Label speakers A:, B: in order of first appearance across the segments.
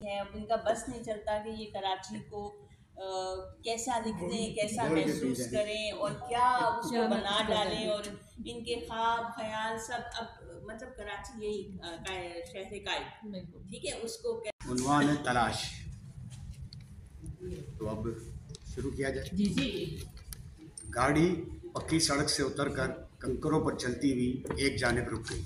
A: हैं, अब इनका बस नहीं चलता कि ये कराची को कैसा लिखें, कैसा महसूस करें और क्या उसको बना डालें, और इनके ख्वाब ख्याल सब अब मतलब कराची यही शहर कायद, ठीक है, उसको
B: उन्वान है तलाश। तो अब शुरू किया जाए।
C: जी जी।
B: गाड़ी पक्की सड़क से उतरकर कंकरों पर चलती हुई एक जानिब रुक गई।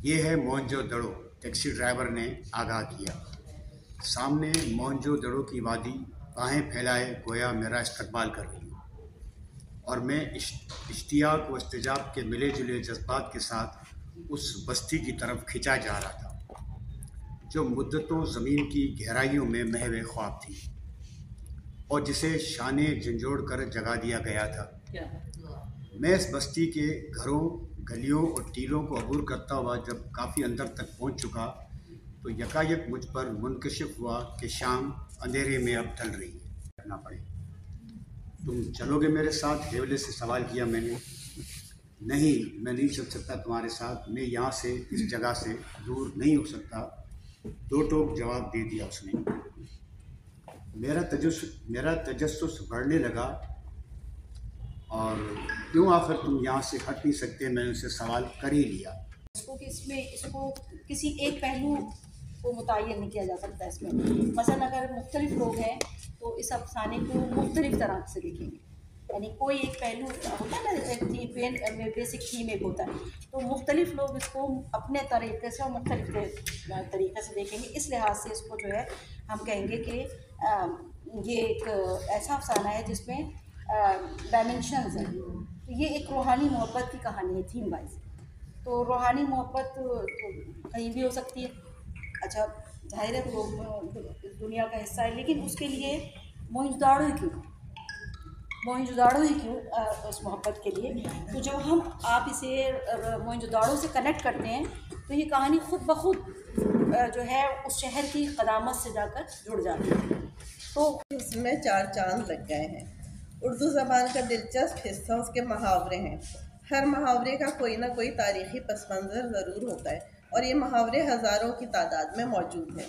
B: ये है मोहनजोदड़ो, टैक्सी ड्राइवर ने आगाह किया। सामने मोहनजोदड़ो की वादी बाहें फैलाए गोया मेरा इस्तकबाल कर रही हो, और मैं इश्तियाक व इस्तिजाब के मिले जुले जज्बात के साथ उस बस्ती की तरफ खिंचा जा रहा था जो मुद्दतों ज़मीन की गहराइयों में महवे ख्वाब थी और जिसे शाने झंझोड़ कर जगा दिया गया था। मैं इस बस्ती के घरों, गलियों और टीलों को अबूर करता हुआ जब काफ़ी अंदर तक पहुंच चुका तो यकायक मुझ पर मुनकशिफ हुआ कि शाम अंधेरे में अब ढल रही है, करना पड़े। तुम चलोगे मेरे साथ? हेवले से सवाल किया मैंने। नहीं, मैं नहीं चल सकता तुम्हारे साथ, मैं यहाँ से, इस जगह से दूर नहीं हो सकता, दो टोक जवाब दे दिया उसने। मेरा तजस्सुस बढ़ने लगा। और क्यों आखिर तुम यहाँ से हट नहीं सकते? मैंने उससे सवाल कर ही लिया।
D: इसको किसी एक पहलू को मुतय्यन नहीं किया जा सकता। इसमें मसलन अगर मुख्तलिफ लोग हैं तो इस अफसाने को मुख्तलिफ तरह से देखेंगे, यानी कोई एक पहलू होता है ना, बेसिक थीम एक होता है, तो मुख्तलिफ लोग इसको अपने तरीके से और मुख्तलिफ तरीके से देखेंगे। इस लिहाज से इसको जो है हम कहेंगे कि ये एक ऐसा अफसाना है जिसमें डायमेंशंस हैं। तो ये एक रूहानी मोहब्बत की कहानी है थीम वाइज। तो रूहानी मोहब्बत कहीं भी हो सकती है, अच्छा जाहिर है वो दुनिया का हिस्सा है, लेकिन उसके लिए मोहनजोदड़ो ही क्यों उस मोहब्बत के लिए। तो जब हम आप इसे मोहनजोदड़ो से कनेक्ट करते हैं तो ये कहानी खुद ब खुद जो है उस शहर की क़दामत से जाकर जुड़ जाती है।
E: तो इसमें चार चांद लग गए हैं। उर्दू ज़बान का दिलचस्प हिस्सा उसके मुहावरे हैं। हर मुहावरे का कोई ना कोई तारीख़ी पस मंज़र ज़रूर होता है और ये मुहावरे हज़ारों की तादाद में मौजूद हैं,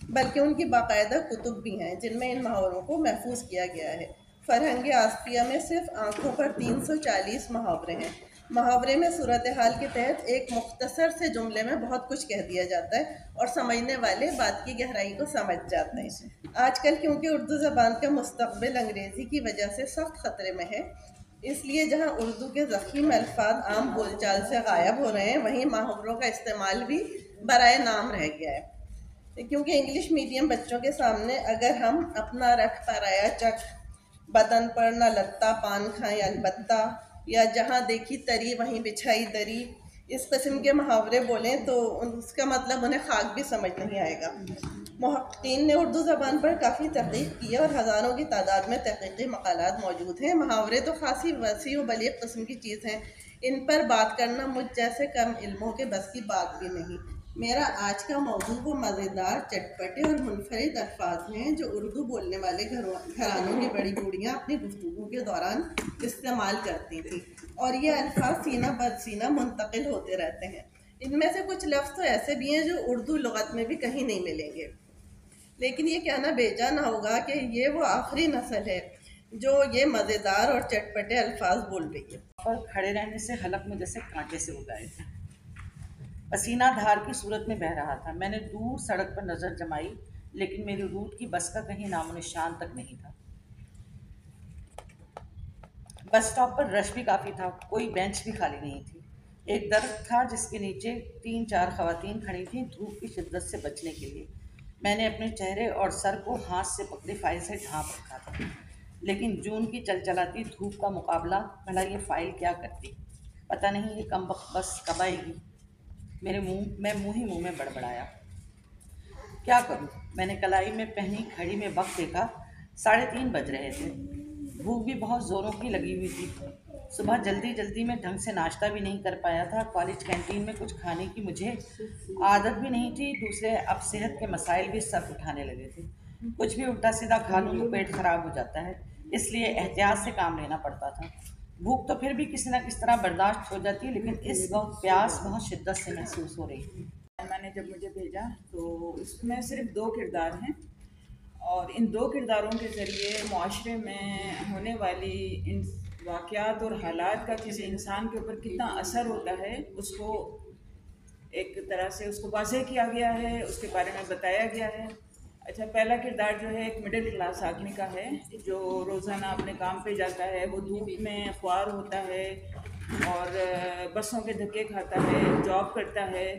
E: बल्कि उनकी बाकायदा कुतुब भी हैं जिनमें इन मुहावरों को महफूज किया गया है। फ़रहंग आसफिया में सिर्फ आँखों पर 340 मुहावरे हैं। मुहावरे में सूरत हाल के तहत एक मुख्तसर से जुमले में बहुत कुछ कह दिया जाता है और समझने वाले बात की गहराई को समझ जाते हैं। आजकल क्योंकि उर्दू ज़बान का मुस्तक़बिल अंग्रेज़ी की वजह से सख्त ख़तरे में है, इसलिए जहां उर्दू के ज़ख़ीम अल्फाज आम बोलचाल से गायब हो रहे हैं, वहीं मुहावरों का इस्तेमाल भी बराए नाम रह गया है। क्योंकि इंग्लिश मीडियम बच्चों के सामने अगर हम अपना रख पराया चख, बदन पर न लत्ता पान खाएं अलबत्ता, या जहाँ देखी तरी वहीं बिछाई दरी, इस किस्म के मुहावरे बोलें तो उसका मतलब उन्हें खाक भी समझ नहीं आएगा। मुहक्कीन ने उर्दू ज़बान पर काफ़ी तहक़ीक़ की है और हज़ारों की तादाद में तहक़ीक़ी मक़ालात मौजूद हैं। मुहावरे तो खासी वसी व बलीग़ किस्म की चीज़ हैं, इन पर बात करना मुझ जैसे कम इल्मों के बस की बात भी नहीं। मेरा आज का मौजू वो मज़ेदार, चटपटे और मुनफरिद अल्फाज हैं जो उर्दू बोलने वाले घरानों की बड़ी बूढ़ियाँ अपनी गुफ्तगू के दौरान इस्तेमाल करती थी, और ये अल्फाज सीना बर सीना मुंतकिल होते रहते हैं। इनमें से कुछ लफ्ज़ तो ऐसे भी हैं जो उर्दू लुग़त में भी कहीं नहीं मिलेंगे, लेकिन ये कहना बेजा ना होगा कि ये वो आखिरी नस्ल है जो ये मज़ेदार और चटपटे अल्फाज बोल रही है।
C: और खड़े रहने से हलक में जैसे कांटे से उगाए थे, पसीना धार की सूरत में बह रहा था। मैंने दूर सड़क पर नज़र जमाई, लेकिन मेरी रूट की बस का कहीं नामो निशान तक नहीं था। बस स्टॉप पर रश भी काफ़ी था, कोई बेंच भी खाली नहीं थी। एक दरख्त था जिसके नीचे 3-4 ख़वातीन खड़ी थीं धूप की शिद्दत से बचने के लिए। मैंने अपने चेहरे और सर को हाथ से पकड़ी फाइल से ढांप रखा था, लेकिन जून की चलचलाती धूप का मुकाबला भला ये फाइल क्या करती। पता नहीं ये कमबख्त बस कब आएगी। मैं मुँह ही मुँह में बड़बड़ाया। क्या करूं? मैंने कलाई में पहनी घड़ी में वक्त देखा, 3:30 बज रहे थे। भूख भी बहुत ज़ोरों की लगी हुई थी। सुबह जल्दी में ढंग से नाश्ता भी नहीं कर पाया था। कॉलेज कैंटीन में कुछ खाने की मुझे आदत भी नहीं थी। दूसरे अब सेहत के मसाइल भी सर उठाने लगे थे। कुछ भी उल्टा सीधा खा लूँ तो पेट खराब हो जाता है, इसलिए एहतियात से काम लेना पड़ता था। भूख तो फिर भी किसी न किस तरह बर्दाश्त हो जाती है, लेकिन इस वक्त प्यास बहुत शिद्दत से महसूस हो रही थी।
F: मैंने जब मुझे भेजा तो उसमें सिर्फ 2 किरदार हैं और इन 2 किरदारों के ज़रिए माशरे में होने वाली इन वाक़यात और हालात का किसी इंसान के ऊपर कितना असर होता है उसको एक तरह से उसको वाज़ेह किया गया है, उसके बारे में बताया गया है। अच्छा, पहला किरदार जो है एक मिडिल क्लास आदमी का है जो रोज़ाना अपने काम पे जाता है, वो धूप में ख्वार होता है और बसों के धक्के खाता है, जॉब करता है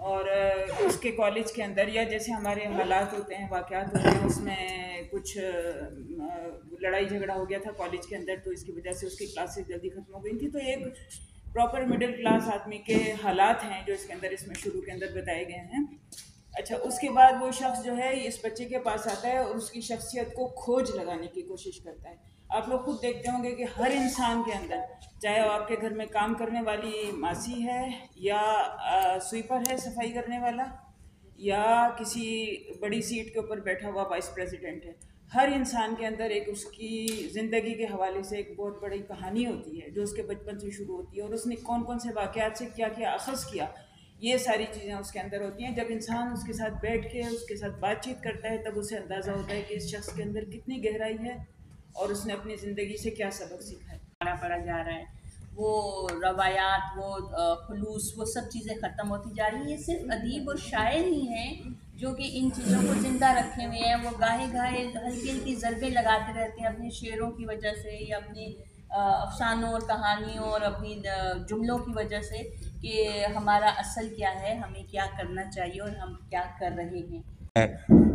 F: और उसके कॉलेज के अंदर या जैसे हमारे हालात होते हैं, वाक़यात होते हैं, उसमें कुछ लड़ाई झगड़ा हो गया था कॉलेज के अंदर, तो इसकी वजह से उसकी क्लासेस जल्दी ख़त्म हो गई थी। तो एक प्रॉपर मिडिल क्लास आदमी के हालात हैं जो इसके अंदर इसमें शुरू के अंदर बताए गए हैं। अच्छा, उसके बाद वो शख्स जो है इस बच्चे के पास आता है और उसकी शख्सियत को खोज लगाने की कोशिश करता है। आप लोग खुद देखते होंगे कि हर इंसान के अंदर, चाहे वो आपके घर में काम करने वाली मासी है या स्वीपर है सफाई करने वाला या किसी बड़ी सीट के ऊपर बैठा हुआ वाइस प्रेसिडेंट है, हर इंसान के अंदर एक उसकी ज़िंदगी के हवाले से एक बहुत बड़ी कहानी होती है जो उसके बचपन से शुरू होती है और उसने कौन कौन से वाक़यात से क्या क्या अख़ज़ किया, ये सारी चीज़ें उसके अंदर होती हैं। जब इंसान उसके साथ बैठ के उसके साथ बातचीत करता है तब उसे अंदाज़ा होता है कि इस शख्स के अंदर कितनी गहराई है और उसने अपनी ज़िंदगी से क्या सबक सीखा है।
A: पड़ा जा रहा है, वो रवायात, वो खुलूस, वो सब चीज़ें ख़त्म होती जा रही हैं। ये सिर्फ अदीब और शायर ही हैं जो कि इन चीज़ों को ज़िंदा रखे हुए हैं। वो गाहे गाहे हल्की हल्की ज़रबे लगाते रहते हैं अपने शेरों की वजह से या अपनी अफसानों और कहानियों और अपनी जुमलों की वजह से कि हमारा असल क्या है, हमें क्या करना चाहिए और हम क्या कर रहे हैं।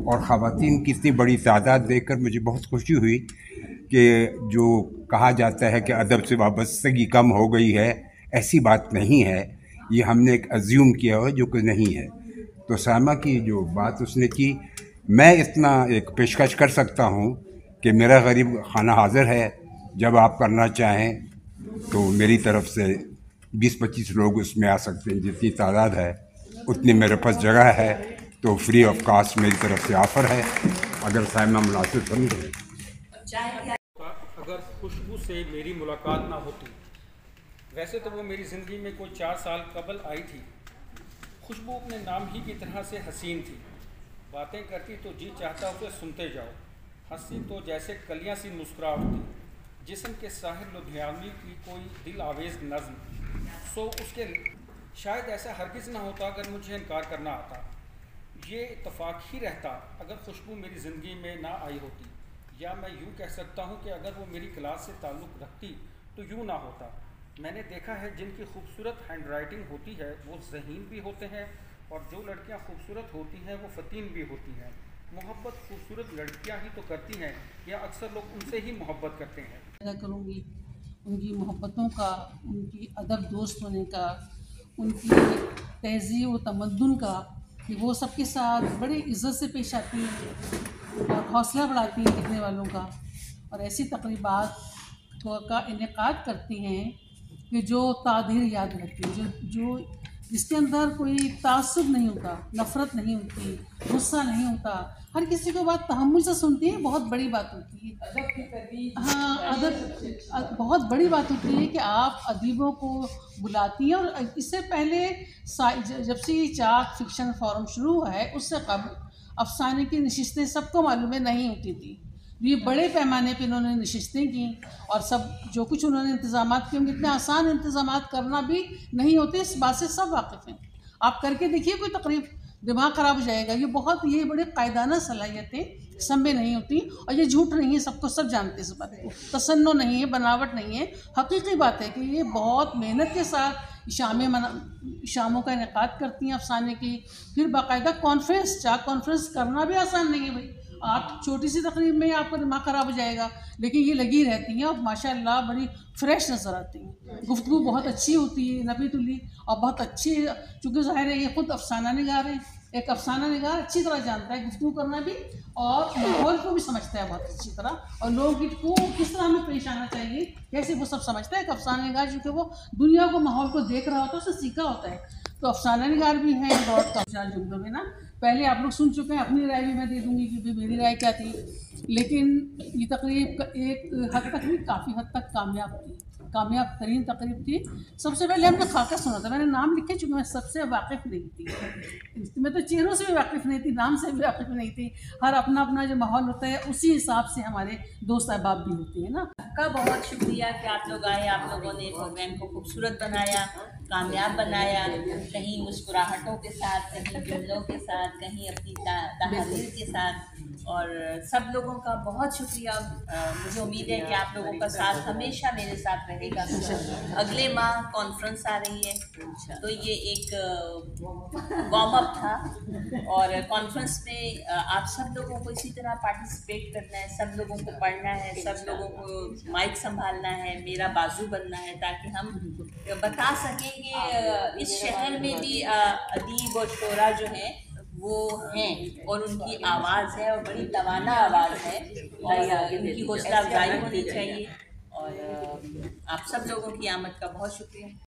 G: और ख़वातीन की इतनी बड़ी तादाद देखकर मुझे बहुत खुशी हुई कि जो कहा जाता है कि अदब से वाबस्तगी कम हो गई है, ऐसी बात नहीं है। ये हमने एक अज्यूम किया हुआ जो कि नहीं है। तो सामा की जो बात उसने की, मैं इतना एक पेशकश कर सकता हूँ कि मेरा गरीब खाना हाज़िर है, जब आप करना चाहें तो मेरी तरफ से 20-25 लोग उसमें आ सकते हैं, जितनी तादाद है उतनी मेरे पास जगह है, तो फ्री ऑफ कास्ट मेरी तरफ से ऑफ़र है, अगर साइमा मुनासिब समझे।
H: अगर खुशबू से मेरी मुलाकात ना होती, वैसे तो वो मेरी ज़िंदगी में कोई 4 साल कबल आई थी। खुशबू अपने नाम ही की तरह से हसीन थी, बातें करती तो जी चाहता उसे सुनते जाओ, हंसी तो जैसे कलियां सी मुस्कुरा उठती, जिस्म के साहिर लुधियानवी की कोई दिल आवेज़ नज़्म। सो उसके शायद ऐसा हरगिज़ ना होता अगर मुझे इनकार करना आता। ये इत्तफाक ही रहता अगर खुशबू मेरी ज़िंदगी में ना आई होती, या मैं यूँ कह सकता हूँ कि अगर वो मेरी क्लास से ताल्लुक़ रखती तो यूँ ना होता। मैंने देखा है जिनकी खूबसूरत हैंड राइटिंग होती है वो ज़हीन भी होते हैं, और जो लड़कियाँ खूबसूरत होती हैं वो फ़तीन भी होती हैं। मोहब्बत खूबसूरत लड़कियाँ ही तो करती हैं, या अक्सर लोग उनसे ही मोहब्बत करते हैं।
I: करूँगी उनकी मोहब्बतों का, उनकी अदब दोस्त होने का, उनकी तहज़ीब व तमद्दुन का, कि वो सबके साथ बड़ी इज़्ज़त से पेश आती हैं और हौसला बढ़ाती हैं लिखने वालों का, और ऐसी तक़रीबात का इनेकाद करती हैं कि जो तादीर याद रहती है, जो जिसके अंदर कोई तासुब नहीं होता, नफ़रत नहीं होती, गुस्सा नहीं होता, हर किसी को बात तहम्मुल से सुनती है, बहुत बड़ी बात होती है। हाँ, अदब बहुत बड़ी बात होती है कि आप अदीबों को बुलाती हैं। और इससे पहले जब से ये चाक फिक्शन फोरम शुरू हुआ है, उससे कबल अफसाने की नशिस्तें सबको मालूम है नहीं होती थी। ये बड़े पैमाने पे इन्होंने नशिस्तें की और सब जो कुछ उन्होंने इंतज़ामात किए, इतने आसान इंतज़ामात करना भी नहीं होते, इस बात से सब वाकिफ़ हैं। आप करके देखिए कोई तकरीब, दिमाग ख़राब हो जाएगा। ये बड़े कायदाना सलाहियतें सब में नहीं होती, और ये झूठ नहीं है, सबको सब जानते हैं इस बात को, तसन्नो नहीं है, बनावट नहीं है, हकीकी बात है कि ये बहुत मेहनत के साथ शामों का इनेकाद करती हैं अफसाने की। फिर बाकायदा कॉन्फ्रेंस, चाक कॉन्फ्रेंस करना भी आसान नहीं है भाई। आप छोटी सी तकरीब में आपका दिमाग ख़राब हो जाएगा, लेकिन ये लगी रहती हैं और माशाअल्लाह बड़ी फ्रेश नज़र आती हैं। गुफ्तगू बहुत अच्छी होती है, नबी तुली, और बहुत अच्छी, चूँकि ज़ाहिर है ये खुद अफसाना निगार है। एक अफसाना निगार अच्छी तरह जानता है गुफ्तगू करना भी, और माहौल को भी समझता है बहुत अच्छी तरह, और लोगों को किस तरह में पेश आना चाहिए कैसे वो सब समझता है। एक अफसाना निगार चूँकि वो दुनिया को, माहौल को देख रहा होता है, उससे सीखा होता है। तो अफसाना निगार भी है ब्रॉडकास्ट जुमलों में ना, पहले आप लोग सुन चुके हैं, अपनी राय भी मैं दे दूँगी क्योंकि मेरी राय क्या थी। लेकिन ये तकरीब एक हद तक भी काफ़ी हद तक कामयाब थी। कामयाब तरीन तकरीब थी। सबसे पहले हमने खाका सुना था, मैंने नाम लिखे चूँकि मैं सबसे वाकिफ़ नहीं थी, मैं तो चेहरों से भी वाकिफ़ नहीं थी, नाम से भी वाकिफ़ नहीं थी। हर अपना अपना जो माहौल होता है उसी हिसाब से हमारे दोस्त अहबाब भी होते हैं ना।
A: आपका बहुत शुक्रिया कि आप लोग आए, आप लोगों ने प्रोग्राम को खूबसूरत बनाया, कामयाब बनाया, कहीं मुस्कुराहटों के साथ, कहीं जुमलों के साथ, कहीं अपनी तहरीर के साथ। और सब लोगों का बहुत शुक्रिया। मुझे उम्मीद है कि आप लोगों का साथ हमेशा मेरे साथ रहेगा। अगले माह कॉन्फ्रेंस आ रही है, तो ये एक वार्म अप था। और कॉन्फ्रेंस में आप सब लोगों को इसी तरह पार्टिसिपेट करना है, सब लोगों को पढ़ना है, सब लोगों को माइक संभालना है, मेरा बाजू बनना है, ताकि हम बता सकें कि इस शहर में भी अदीब और शोरा जो हैं वो हैं और उनकी आवाज़ है और बड़ी तवाना आवाज़ है और उनकी हौसला अफजाई होनी चाहिए। और आप सब लोगों की आमद का बहुत शुक्रिया।